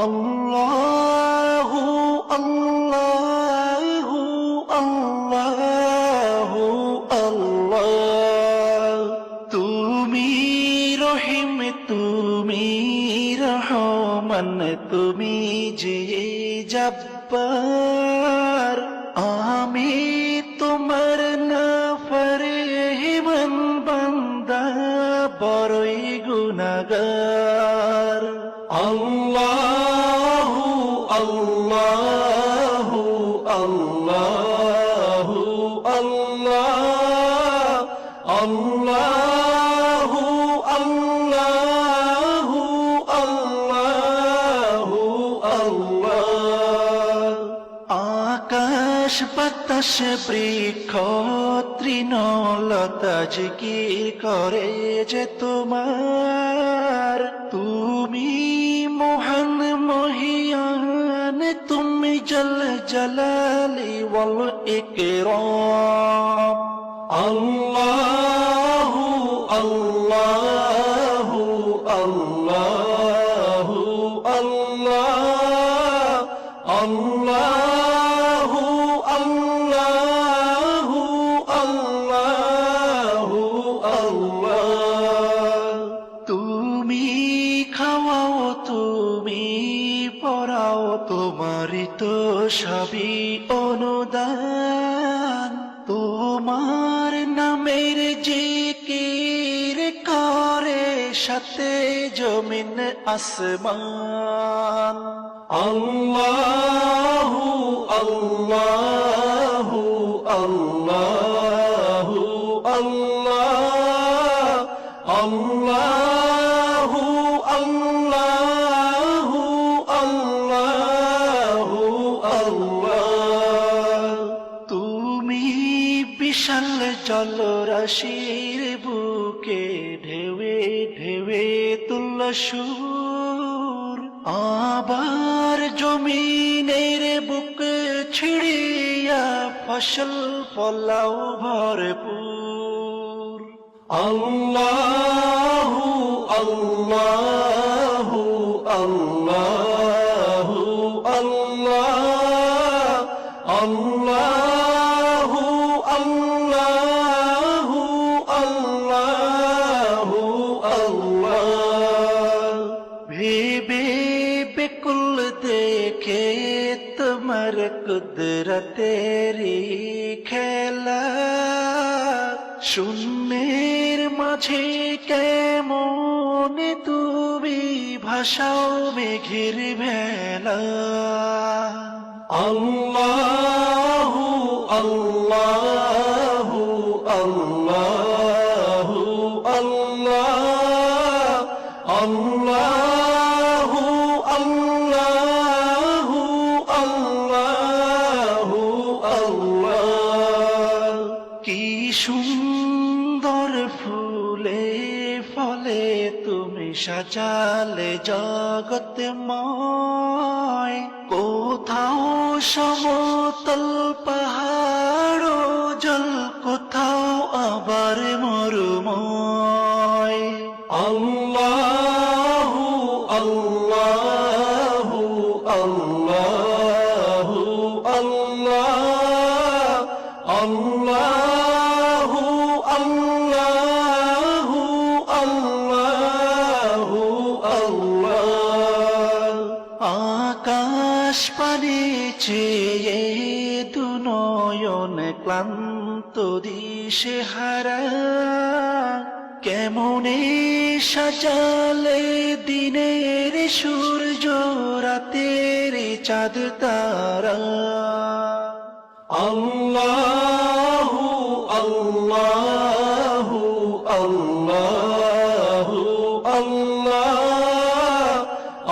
আল্লাহু আল্লাহু আল্লাহু আল্লাহ। তুমি রহিম, তুমি রহমান, তুমি যে জব্বার। আমি তোমার নাফরমান বান্দা, বড়ই গুনাহগার। আল্লাহু আল্লাহু আল্লাহু আল্লাহ, আল্লাহু আল্লাহু আল্লাহু আল্লাহ। আকাশ বাতাস বৃক্ষ তৃণলতা জিকির করে যে তোমার। তুমি মহান মহিয়ান, তুমি জল জলালি ওয়াল ইকরাম। আল্লাহু আল্লাহু আল্লাহু আল্লাহ, আল্লাহু আল্লাহু আল্লাহু আল্লাহ। তুমি খাওয়াও, তুমি পড়াও, তোমারই তো সবই অনুদান। তোমার নামের জিকির করে সাথে জমিন আসমান। আল্লাহু আল্লাহু আল্লাহু আল্লাহ, আল্লাহু আল্লাহু আল্লাহু আল্লাহ। তুমি বিশাল জলরাশির বুকে ঢেউে ঢেউে তুল্য সুর। আবার জমিনের বুক ছিড়িয়া ফসল ফলাও ভরপুর। আল্লাহু আল্লাহু আল্লাহু আল্লাহ, আল্লাহু আল্লাহু আল্লাহু আল্লাহ। ভেবে বেকুল দেখে তোমার কুদরতেরি খেলা। শূন্যের মাঝে কেমন তুমি ভাষাও মেঘের ভেলা। আল্লাহু আল্লাহু আল্লাহু আল্লাহ, আল্লাহু আল্লাহু আল্লাহু আল্লাহ। কি সুন্দর ফুলে ফলে তুমি সাজালে জগৎময়। কোথাও সমতল পাহাড় জল, কোথাও আবার মরুময়। আল্লাহু আল্লাহু আল্লাহু আল্লাহ, আল্লাহু আল্লাহু আল্লাহু আল্লাহ। আকাশ পানে চেয়ে দুনয়ন ক্লান্ত দিশে হারা। কেমনে সাজালে দিনের সূর্য, রাতের চাঁদ তারা। আল্লাহু আল্লাহু আল্লাহু আল্লাহ,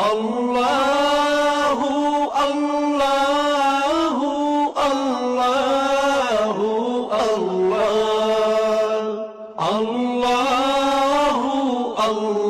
আল্লাহু আল্লাহু আল্লাহু আল্লাহ, আল্লাহু আল্লাহ।